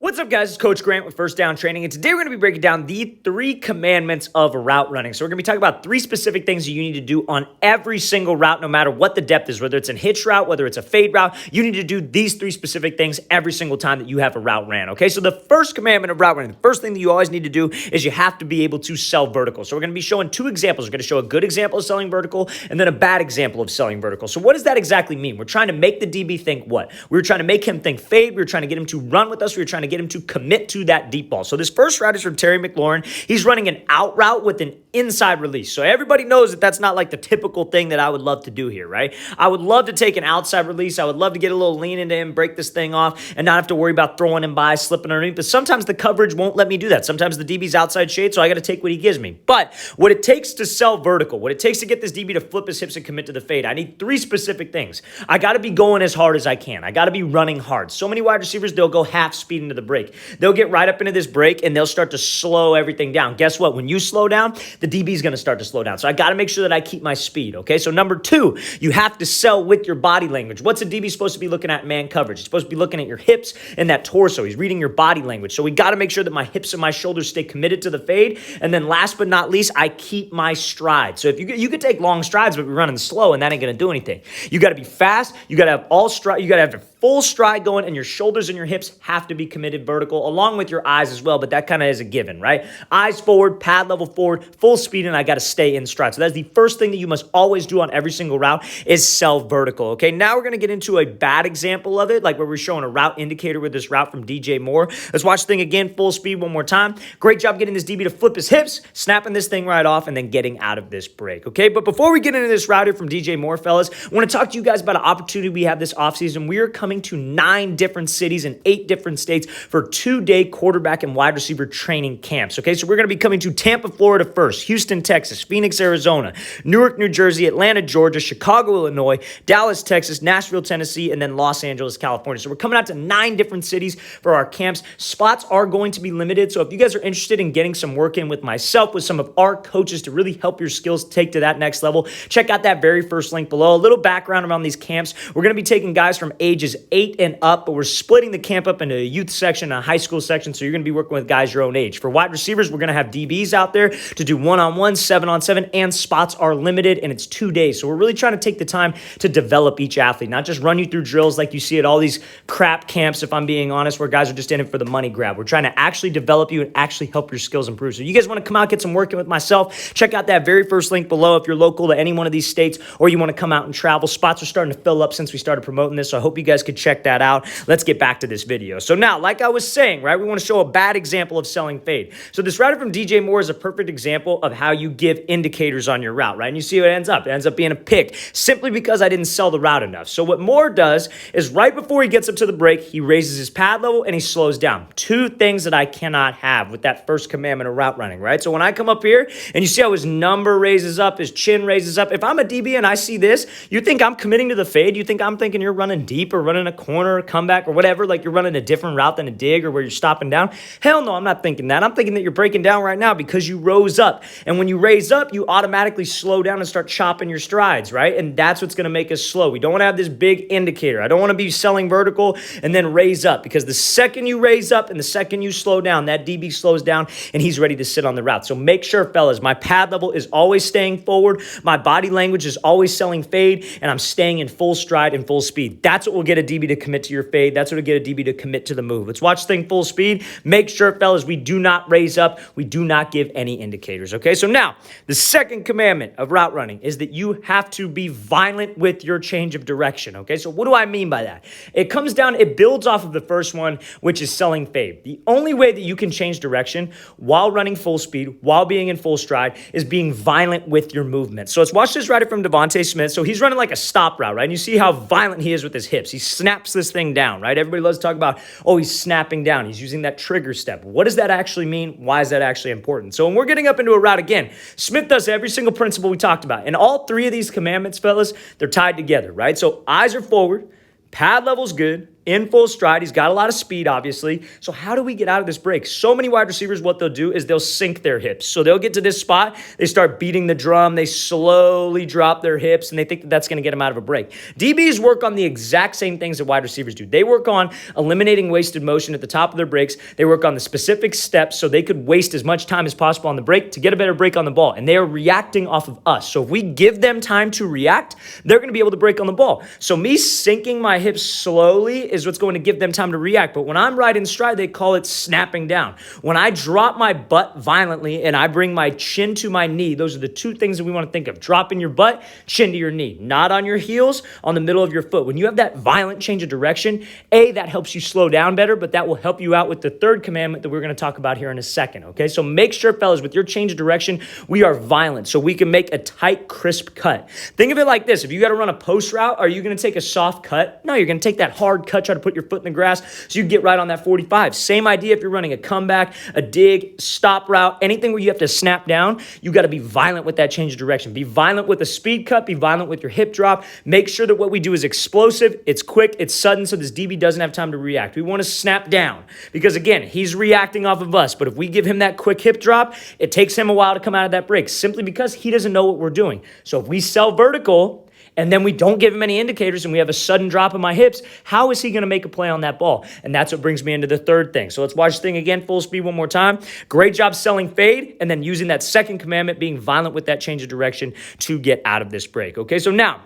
What's up, guys? It's Coach Grant with First Down Training, and today we're going to be breaking down the 3 commandments of route running. So we're going to be talking about 3 specific things that you need to do on every single route, no matter what the depth is, whether it's a hitch route, whether it's a fade route. You need to do these 3 specific things every single time that you have a route ran, okay? So the first commandment of route running, the first thing that you always need to do is you have to be able to sell vertical. So we're going to be showing 2 examples. We're going to show a good example of selling vertical and then a bad example of selling vertical. So what does that exactly mean? We're trying to make the DB think what? We were trying to make him think fade. We were trying to get him to run with us. We were trying to get him to commit to that deep ball. So this first route is from Terry McLaurin. He's running an out route with an inside release. So everybody knows that that's not like the typical thing that I would love to do here, right? I would love to take an outside release. I would love to get a little lean into him, break this thing off, and not have to worry about throwing him by, slipping underneath. But sometimes the coverage won't let me do that. Sometimes the DB's outside shade, so I got to take what he gives me. But what it takes to sell vertical, what it takes to get this DB to flip his hips and commit to the fade, I need 3 specific things. I got to be going as hard as I can. I got to be running hard. So many wide receivers, they'll go half speed into the break. They'll get right up into this break and they'll start to slow everything down. Guess what? When you slow down, the DB is going to start to slow down. So I got to make sure that I keep my speed, okay? So number 2, you have to sell with your body language. What's a DB supposed to be looking at man coverage? He's supposed to be looking at your hips and that torso. He's reading your body language. So we got to make sure that my hips and my shoulders stay committed to the fade. And then last but not least, I keep my stride. So if you could take long strides, but we're running slow and that ain't going to do anything. You got to be fast. You got to have all stride. You got to have a full stride going, and your shoulders and your hips have to be committed vertical along with your eyes as well. But that kind of is a given, right? Eyes forward, pad level forward, full speed, and I got to stay in stride. So that's the first thing that you must always do on every single route is sell vertical, okay? Now we're going to get into a bad example of it, like where we're showing a route indicator with this route from DJ Moore. Let's watch the thing again, full speed one more time. Great job getting this DB to flip his hips, snapping this thing right off, and then getting out of this break, okay? But before we get into this route here from DJ Moore, fellas, I want to talk to you guys about an opportunity we have this offseason. We are coming to 9 different cities and 8 different states for 2-day quarterback and wide receiver training camps, okay? So we're going to be coming to Tampa, Florida first, Houston, Texas, Phoenix, Arizona, Newark, New Jersey, Atlanta, Georgia, Chicago, Illinois, Dallas, Texas, Nashville, Tennessee, and then Los Angeles, California. So we're coming out to 9 different cities for our camps. Spots are going to be limited, so if you guys are interested in getting some work in with myself, with some of our coaches to really help your skills take to that next level, check out that very first link below. A little background around these camps. We're going to be taking guys from ages 8 and up, but we're splitting the camp up into a youth section and a high school section, so you're going to be working with guys your own age. For wide receivers, we're going to have DBs out there to do 1-on-1, 7-on-7, and spots are limited, and it's 2 days. So we're really trying to take the time to develop each athlete, not just run you through drills like you see at all these crap camps, if I'm being honest, where guys are just in it for the money grab. We're trying to actually develop you and actually help your skills improve. So you guys want to come out, get some work in with myself, check out that very first link below if you're local to any one of these states or you want to come out and travel. Spots are starting to fill up since we started promoting this, so I hope you guys could check that out. Let's get back to this video. So now, like I was saying, right, we want to show a bad example of selling fade. So this route from DJ Moore is a perfect example of how you give indicators on your route, right? And you see what it ends up. It ends up being a pick simply because I didn't sell the route enough. So what Moore does is right before he gets up to the break, he raises his pad level and he slows down. 2 things that I cannot have with that first commandment of route running, right? So when I come up here and you see how his number raises up, his chin raises up, if I'm a DB and I see this, you think I'm committing to the fade? You think I'm thinking you're running deep or running a corner or comeback or whatever, like you're running a different route than a dig or where you're stopping down? Hell no, I'm not thinking that. I'm thinking that you're breaking down right now because you rose up. And when you raise up, you automatically slow down and start chopping your strides, right? And that's what's going to make us slow. We don't want to have this big indicator. I don't want to be selling vertical and then raise up, because the second you raise up and the second you slow down, that DB slows down and he's ready to sit on the route. So make sure, fellas, my pad level is always staying forward. My body language is always selling fade, and I'm staying in full stride and full speed. That's what will get a DB to commit to your fade. That's what will get a DB to commit to the move. Let's watch the thing full speed. Make sure, fellas, we do not raise up. We do not give any indicators, okay? So now, the second commandment of route running is that you have to be violent with your change of direction, okay? So what do I mean by that? It comes down, it builds off of the first one, which is selling fade. The only way that you can change direction while running full speed, while being in full stride, is being violent with your movement. So let's watch this route from Devontae Smith. So he's running like a stop route, right? And you see how violent he is with his hips. He snaps this thing down, right? Everybody loves to talk about, oh, he's snapping down. He's using that trigger step. What does that actually mean? Why is that actually important? So when we're getting up into a route again, Smith does every single principle we talked about. And all 3 of these commandments, fellas, they're tied together, right? So eyes are forward, pad level's good, in full stride. He's got a lot of speed, obviously. So how do we get out of this break? So many wide receivers, what they'll do is they'll sink their hips. So they'll get to this spot, they start beating the drum, they slowly drop their hips, and they think that that's going to get them out of a break. DBs work on the exact same things that wide receivers do. They work on eliminating wasted motion at the top of their breaks. They work on the specific steps so they could waste as much time as possible on the break to get a better break on the ball. And they are reacting off of us. So if we give them time to react, they're going to be able to break on the ball. So me sinking my hips slowly is what's going to give them time to react. But when I'm right in stride, they call it snapping down. When I drop my butt violently and I bring my chin to my knee, those are the two things that we want to think of. Dropping your butt, chin to your knee. Not on your heels, on the middle of your foot. When you have that violent change of direction, that helps you slow down better, but that will help you out with the third commandment that we're going to talk about here in a second, okay? So make sure, fellas, with your change of direction, we are violent so we can make a tight, crisp cut. Think of it like this. If you got to run a post route, are you going to take a soft cut? No, you're going to take that hard cut, try to put your foot in the grass so you get right on that 45. Same idea if you're running a comeback, a dig, stop route, anything where you have to snap down, you got to be violent with that change of direction. Be violent with a speed cut, be violent with your hip drop. Make sure that what we do is explosive, it's quick, it's sudden, so this DB doesn't have time to react. We want to snap down because, again, he's reacting off of us, but if we give him that quick hip drop, it takes him a while to come out of that break simply because he doesn't know what we're doing. So if we sell vertical and then we don't give him any indicators and we have a sudden drop in my hips, how is he going to make a play on that ball? And that's what brings me into the third thing. So let's watch this thing again, full speed one more time. Great job selling fade and then using that second commandment, being violent with that change of direction to get out of this break. Okay, so now,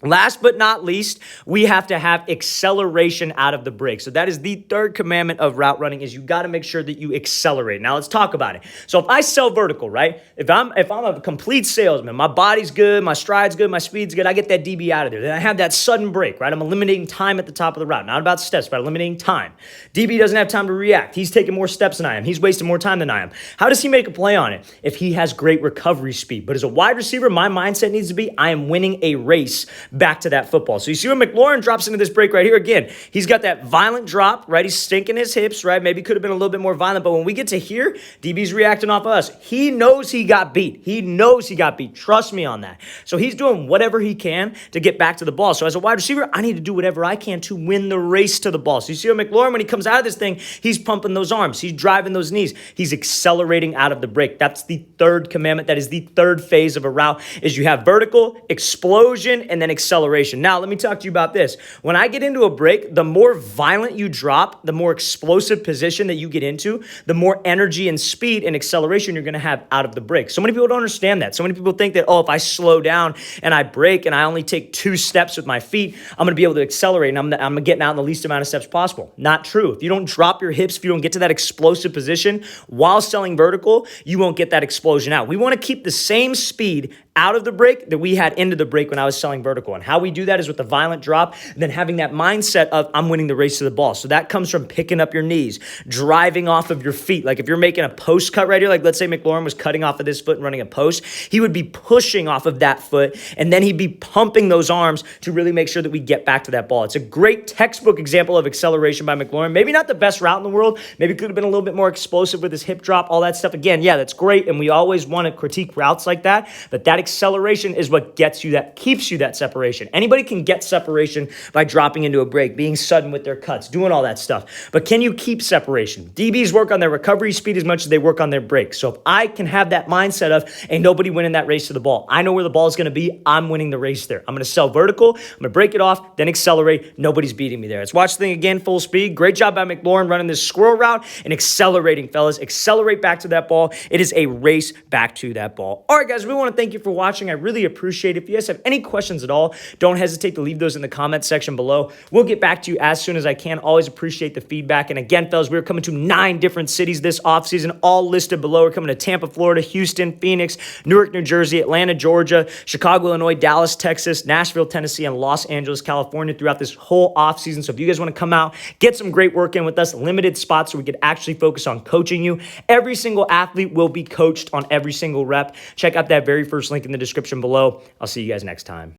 last but not least, we have to have acceleration out of the break. So that is the third commandment of route running, is you got to make sure that you accelerate. Now let's talk about it. So if I sell vertical, right? If I'm a complete salesman, my body's good, my stride's good, my speed's good, I get that DB out of there. Then I have that sudden break, right? I'm eliminating time at the top of the route. Not about steps, but eliminating time. DB doesn't have time to react. He's taking more steps than I am. He's wasting more time than I am. How does he make a play on it? If he has great recovery speed. But as a wide receiver, my mindset needs to be, I am winning a race back to that football. So you see when McLaurin drops into this break right here, again, he's got that violent drop, right? He's stinking his hips, right? Maybe could have been a little bit more violent, but when we get to here, DB's reacting off of us. He knows he got beat. He knows he got beat. Trust me on that. So he's doing whatever he can to get back to the ball. So as a wide receiver, I need to do whatever I can to win the race to the ball. So you see when McLaurin, when he comes out of this thing, he's pumping those arms. He's driving those knees. He's accelerating out of the break. That's the third commandment. That is the third phase of a route, is you have vertical, explosion, and then acceleration. Now, let me talk to you about this. When I get into a break, the more violent you drop, the more explosive position that you get into, the more energy and speed and acceleration you're going to have out of the break. So many people don't understand that. So many people think that, oh, if I slow down and I break and I only take 2 steps with my feet, I'm going to be able to accelerate and I'm getting out in the least amount of steps possible. Not true. If you don't drop your hips, if you don't get to that explosive position while selling vertical, you won't get that explosion out. We want to keep the same speed out of the break that we had into the break when I was selling vertical. And how we do that is with the violent drop, and then having that mindset of I'm winning the race to the ball. So that comes from picking up your knees, driving off of your feet. Like if you're making a post cut right here, like let's say McLaurin was cutting off of this foot and running a post, he would be pushing off of that foot, and then he'd be pumping those arms to really make sure that we get back to that ball. It's a great textbook example of acceleration by McLaurin. Maybe not the best route in the world. Maybe could have been a little bit more explosive with his hip drop, all that stuff. Again, yeah, that's great, and we always want to critique routes like that, but that acceleration is what gets you that, keeps you that separation. Anybody can get separation by dropping into a break, being sudden with their cuts, doing all that stuff. But can you keep separation? DBs work on their recovery speed as much as they work on their break. So if I can have that mindset of, ain't nobody winning that race to the ball. I know where the ball is going to be. I'm winning the race there. I'm going to sell vertical. I'm going to break it off, then accelerate. Nobody's beating me there. Let's watch the thing again, full speed. Great job by McLaurin running this squirrel route and accelerating, fellas. Accelerate back to that ball. It is a race back to that ball. All right, guys, we want to thank you for watching. I really appreciate it. If you guys have any questions at all, don't hesitate to leave those in the comment section below. We'll get back to you as soon as I can. Always appreciate the feedback. And again, fellas, we're coming to 9 different cities this offseason, all listed below. We're coming to Tampa, Florida, Houston, Phoenix, Newark, New Jersey, Atlanta, Georgia, Chicago, Illinois, Dallas, Texas, Nashville, Tennessee, and Los Angeles, California throughout this whole offseason. So if you guys want to come out, get some great work in with us, limited spots so we could actually focus on coaching you. Every single athlete will be coached on every single rep. Check out that very first link in the description below. I'll see you guys next time.